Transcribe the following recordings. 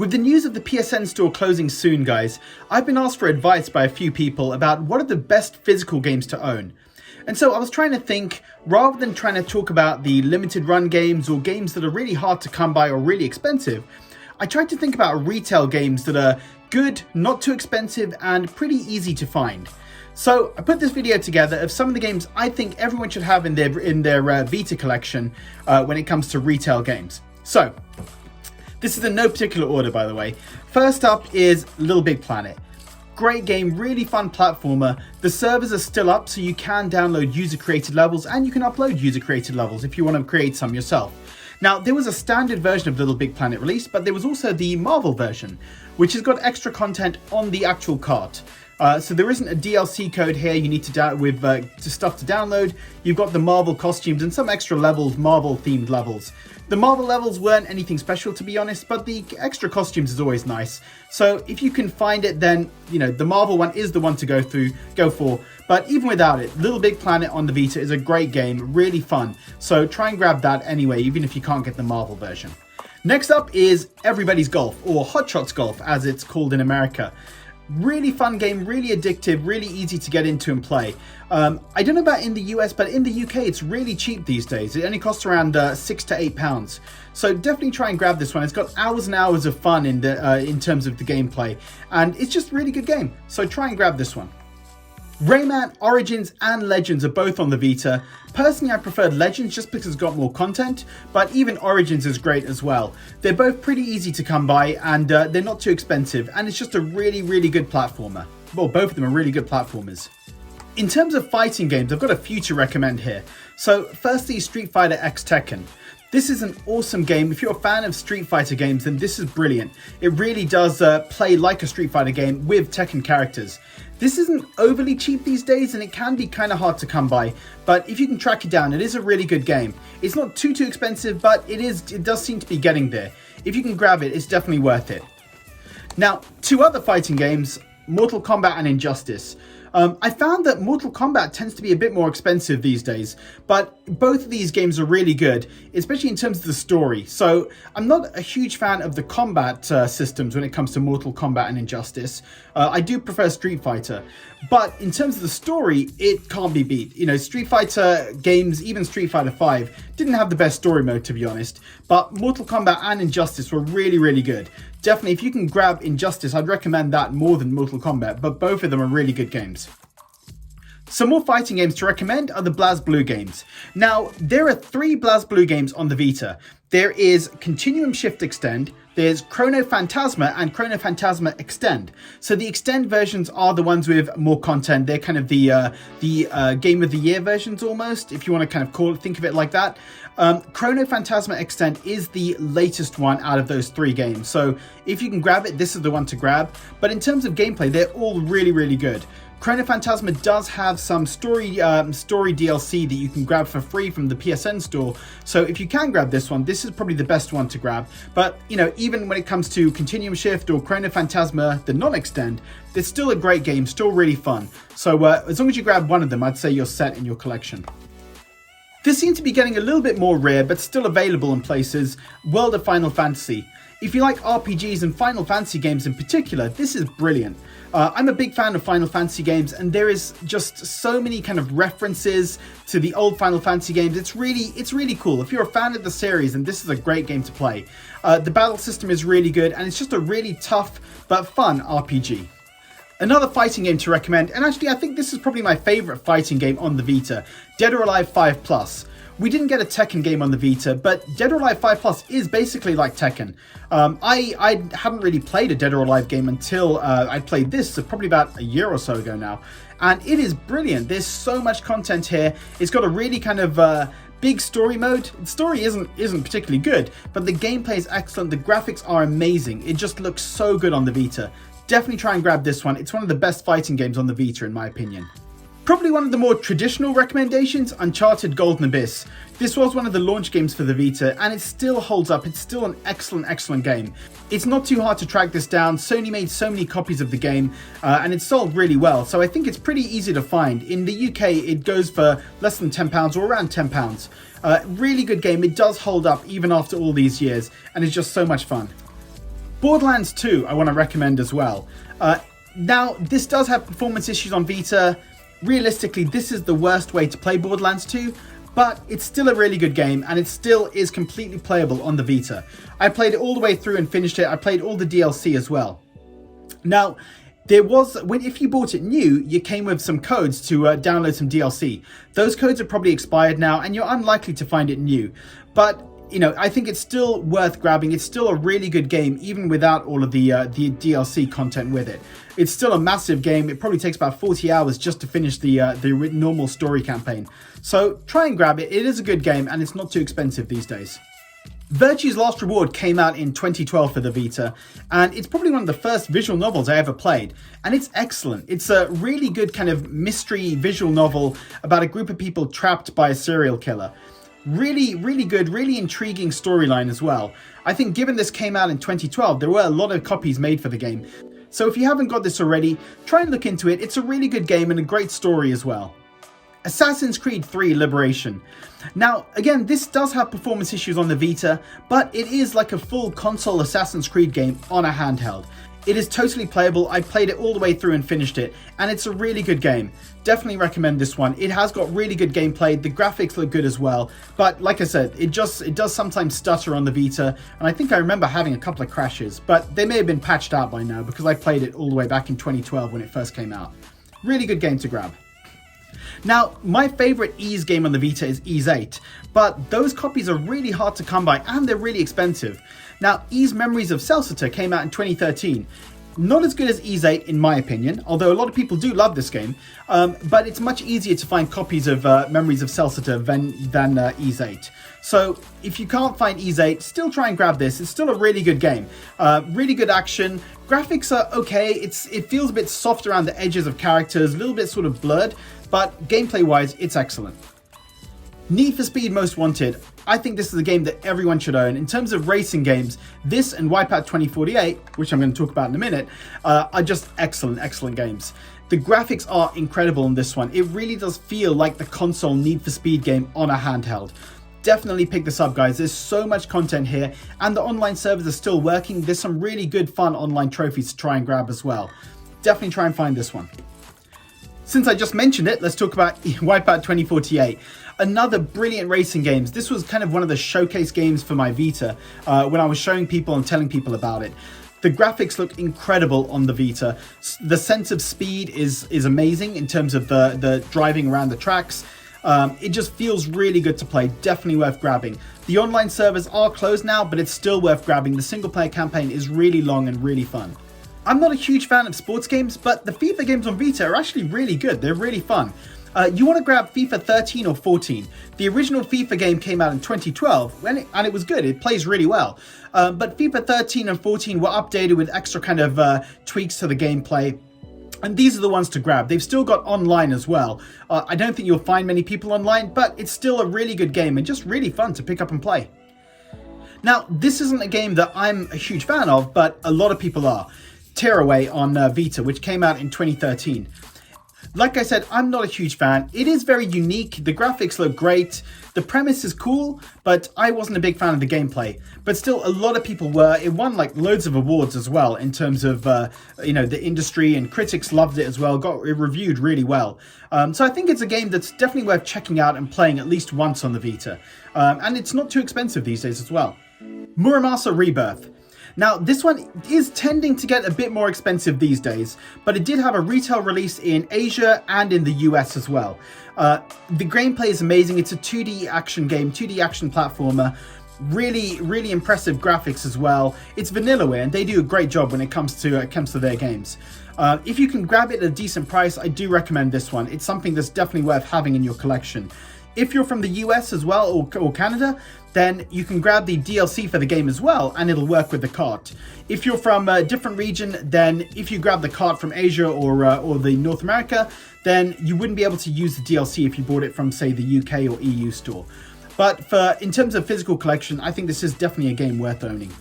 With the news of the PSN store closing soon, guys, I've been asked for advice by a few people about what are the best physical games to own. And so I was trying to think, rather than trying to talk about the limited run games or games that are really hard to come by or really expensive, I tried to think about retail games that are good, not too expensive, and pretty easy to find. So I put this video together of some of the games I think everyone should have in their Vita collection when it comes to retail games. So this is in no particular order, by the way. First up is Little Big Planet. Great game, really fun platformer. The servers are still up, so you can download user-created levels and you can upload user-created levels if you want to create some yourself. Now, there was a standard version of Little Big Planet released, but there was also the Marvel version, which has got extra content on the actual cart. So there isn't a DLC code here you need to with stuff to download. You've got the Marvel costumes and some extra levels, Marvel themed levels. The Marvel levels weren't anything special, to be honest, but the extra costumes is always nice. So if you can find it, then the Marvel one is the one to go for. But even without it, Little Big Planet on the Vita is a great game, really fun. So try and grab that anyway, even if you can't get the Marvel version. Next up is Everybody's Golf, or Hot Shots Golf as it's called in America. Really fun game, really addictive, really easy to get into and play. I don't know about in the US, but in the UK it's really cheap these days. It only costs around £6 to £8. So definitely try and grab this one. It's got hours and hours of fun in terms of the gameplay, and it's just a really good game. So try and grab this one. Rayman Origins and Legends are both on the Vita. Personally, I preferred Legends just because it's got more content, but even Origins is great as well. They're both pretty easy to come by, and they're not too expensive, and it's just a really, really good platformer. Well, both of them are really good platformers. In terms of fighting games, I've got a few to recommend here. So, firstly, Street Fighter X Tekken. This is an awesome game. If you're a fan of Street Fighter games, then this is brilliant. It really does play like a Street Fighter game with Tekken characters. This isn't overly cheap these days, and it can be kind of hard to come by, but if you can track it down, it is a really good game. It's not too expensive, but it does seem to be getting there. If you can grab it, it's definitely worth it. Now, two other fighting games, Mortal Kombat and Injustice. I found that Mortal Kombat tends to be a bit more expensive these days, but both of these games are really good, especially in terms of the story. So I'm not a huge fan of the combat systems when it comes to Mortal Kombat and Injustice. I do prefer Street Fighter, but in terms of the story, it can't be beat. Street Fighter games, even Street Fighter 5, didn't have the best story mode, to be honest, but Mortal Kombat and Injustice were really, really good. Definitely, if you can grab Injustice, I'd recommend that more than Mortal Kombat, but both of them are really good games. Some more fighting games to recommend are the BlazBlue games. Now, there are 3 BlazBlue games on the Vita. There is Continuum Shift Extend, there's Chrono Phantasma and Chrono Phantasma Extend. So the Extend versions are the ones with more content. They're kind of the Game of the Year versions almost, if you want to kind of think of it like that. Chrono Phantasma Extend is the latest one out of those 3 games. So if you can grab it, this is the one to grab. But in terms of gameplay, they're all really, really good. Chrono Phantasma does have some story DLC that you can grab for free from the PSN store. So if you can grab this one, this is probably the best one to grab. But, even when it comes to Continuum Shift or Chrono Phantasma, the non-extend, it's still a great game, still really fun. So as long as you grab one of them, I'd say you're set in your collection. This seems to be getting a little bit more rare, but still available in places, World of Final Fantasy. If you like RPGs and Final Fantasy games in particular, this is brilliant. I'm a big fan of Final Fantasy games, and there is just so many kind of references to the old Final Fantasy games. It's really cool. If you're a fan of the series, then this is a great game to play. The battle system is really good, and it's just a really tough but fun RPG. Another fighting game to recommend, and actually I think this is probably my favourite fighting game on the Vita, Dead or Alive 5 Plus. We didn't get a Tekken game on the Vita, but Dead or Alive 5 Plus is basically like Tekken. I haven't really played a Dead or Alive game until I played this, so probably about a year or so ago now. And it is brilliant. There's so much content here. It's got a really kind of big story mode. The story isn't particularly good, but the gameplay is excellent. The graphics are amazing. It just looks so good on the Vita. Definitely try and grab this one. It's one of the best fighting games on the Vita in my opinion. Probably one of the more traditional recommendations, Uncharted Golden Abyss. This was one of the launch games for the Vita, and it still holds up. It's still an excellent game. It's not too hard to track this down. Sony made so many copies of the game, and it's sold really well, so I think it's pretty easy to find. In the UK, it goes for less than £10 or around £10. Really good game. It does hold up even after all these years, and it's just so much fun. Borderlands 2 I want to recommend as well. Now, this does have performance issues on Vita. Realistically, this is the worst way to play Borderlands 2, but it's still a really good game, and it still is completely playable on the Vita. I played it all the way through and finished it. I played all the DLC as well. Now, if you bought it new, you came with some codes to download some DLC. Those codes are probably expired now, and you're unlikely to find it new. But I think it's still worth grabbing. It's still a really good game, even without all of the DLC content with it. It's still a massive game. It probably takes about 40 hours just to finish the normal story campaign. So try and grab it. It is a good game, and it's not too expensive these days. Virtue's Last Reward came out in 2012 for the Vita, and it's probably one of the first visual novels I ever played, and it's excellent. It's a really good kind of mystery visual novel about a group of people trapped by a serial killer. Really, really good, really intriguing storyline as well. I think given this came out in 2012, there were a lot of copies made for the game. So if you haven't got this already, try and look into it. It's a really good game and a great story as well. Assassin's Creed 3 Liberation. Now, again, this does have performance issues on the Vita, but it is like a full console Assassin's Creed game on a handheld. It is totally playable. I played it all the way through and finished it, and it's a really good game. Definitely recommend this one. It has got really good gameplay. The graphics look good as well, but like I said, it does sometimes stutter on the Vita, and I think I remember having a couple of crashes, but they may have been patched out by now because I played it all the way back in 2012 when it first came out. Really good game to grab. Now, my favorite Ys game on the Vita is Ys 8, but those copies are really hard to come by and they're really expensive. Now, Ys Memories of Celceta came out in 2013. Not as good as Ys 8 in my opinion, although a lot of people do love this game, but it's much easier to find copies of Memories of Celceta than Ys 8. So if you can't find Ys 8, still try and grab this. It's still a really good game. Really good action. Graphics are okay. It feels a bit soft around the edges of characters, a little bit sort of blurred, but gameplay-wise, it's excellent. Need for Speed Most Wanted. I think this is a game that everyone should own. In terms of racing games, this and Wipeout 2048, which I'm going to talk about in a minute, are just excellent games. The graphics are incredible in this one. It really does feel like the console Need for Speed game on a handheld. Definitely pick this up, guys. There's so much content here, and the online servers are still working. There's some really good, fun online trophies to try and grab as well. Definitely try and find this one. Since I just mentioned it, let's talk about Wipeout 2048. Another brilliant racing games. This was kind of one of the showcase games for my Vita when I was showing people and telling people about it. The graphics look incredible on the Vita. The sense of speed is amazing in terms of the driving around the tracks. It just feels really good to play. Definitely worth grabbing. The online servers are closed now, but it's still worth grabbing. The single player campaign is really long and really fun. I'm not a huge fan of sports games, but the FIFA games on Vita are actually really good. They're really fun. You want to grab FIFA 13 or 14. The original FIFA game came out in 2012, and it was good. It plays really well. But FIFA 13 and 14 were updated with extra kind of tweaks to the gameplay. And these are the ones to grab. They've still got online as well. I don't think you'll find many people online, but it's still a really good game and just really fun to pick up and play. Now, this isn't a game that I'm a huge fan of, but a lot of people are. Tearaway on Vita, which came out in 2013. Like I said, I'm not a huge fan. It is very unique. The graphics look great. The premise is cool, but I wasn't a big fan of the gameplay. But still, a lot of people were. It won like loads of awards as well in terms of, the industry, and critics loved it as well. Got it reviewed really well. So I think it's a game that's definitely worth checking out and playing at least once on the Vita. And it's not too expensive these days as well. Muramasa Rebirth. Now, this one is tending to get a bit more expensive these days, but it did have a retail release in Asia and in the US as well. The gameplay is amazing. It's a 2D action game, 2D action platformer. Really, really impressive graphics as well. It's Vanillaware, and they do a great job when it comes to their games. If you can grab it at a decent price, I do recommend this one. It's something that's definitely worth having in your collection. If you're from the US as well, or Canada, then you can grab the DLC for the game as well, and it'll work with the cart. If you're from a different region, then if you grab the cart from Asia or the North America, then you wouldn't be able to use the DLC if you bought it from, say, the UK or EU store. But in terms of physical collection, I think this is definitely a game worth owning.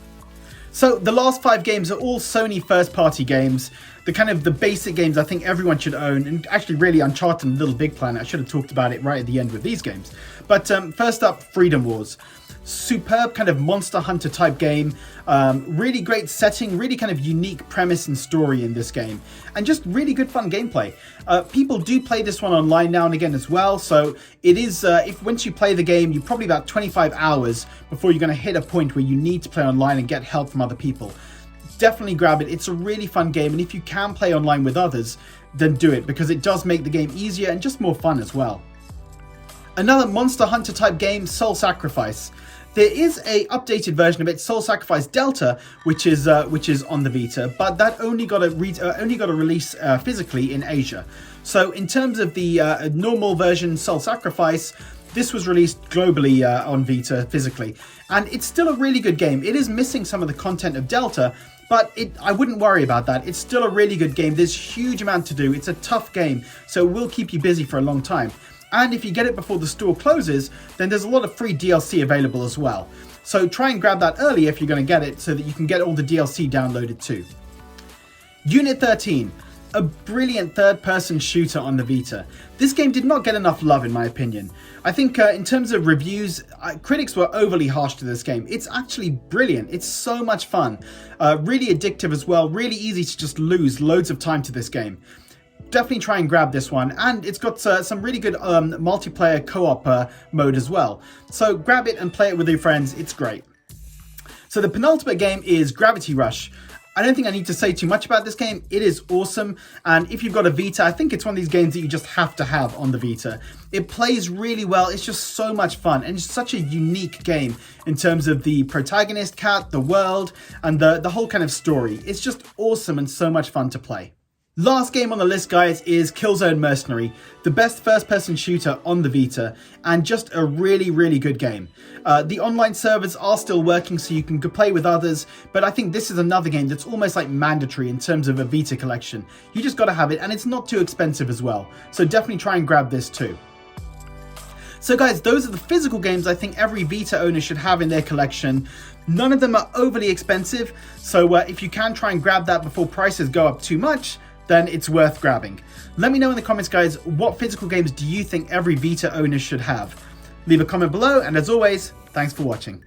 So the last 5 games are all Sony first-party games. the kind of the basic games I think everyone should own, and actually really Uncharted and Little Big Planet. I should have talked about it right at the end with these games. But first up, Freedom Wars. Superb kind of Monster Hunter type game, really great setting, really kind of unique premise and story in this game, and just really good fun gameplay. People do play this one online now and again as well, so it is, if once you play the game, you're probably about 25 hours before you're going to hit a point where you need to play online and get help from other people. Definitely grab it. It's a really fun game, and if you can play online with others, then do it, because it does make the game easier and just more fun as well. Another Monster Hunter type game, Soul Sacrifice. There is a updated version of it, Soul Sacrifice Delta, which is on the Vita, but that only got a release physically in Asia. So in terms of the normal version, Soul Sacrifice, this was released globally on Vita physically, and it's still a really good game. It is missing some of the content of Delta, but I wouldn't worry about that. It's still a really good game. There's huge amount to do. It's a tough game, so it will keep you busy for a long time. And if you get it before the store closes, then there's a lot of free DLC available as well. So try and grab that early if you're going to get it, so that you can get all the DLC downloaded too. Unit 13, a brilliant third-person shooter on the Vita. This game did not get enough love in my opinion. I think in terms of reviews, critics were overly harsh to this game. It's actually brilliant. It's so much fun. Really addictive as well. Really easy to just lose loads of time to this game. Definitely try and grab this one, and it's got some really good multiplayer co-op mode as well. So grab it and play it with your friends. It's great. So the penultimate game is Gravity Rush. I don't think I need to say too much about this game. It is awesome, and if you've got a Vita, I think it's one of these games that you just have to have on the Vita. It plays really well. It's just so much fun, and it's such a unique game in terms of the protagonist, Cat, the world, and the whole kind of story. It's just awesome and so much fun to play. Last game on the list, guys, is Killzone Mercenary, the best first-person shooter on the Vita, and just a really, really good game. The online servers are still working, so you can play with others, but I think this is another game that's almost like mandatory in terms of a Vita collection. You just got to have it, and it's not too expensive as well, so definitely try and grab this too. So guys, those are the physical games I think every Vita owner should have in their collection. None of them are overly expensive, so if you can try and grab that before prices go up too much, then it's worth grabbing. Let me know in the comments, guys, what physical games do you think every Vita owner should have? Leave a comment below, and as always, thanks for watching.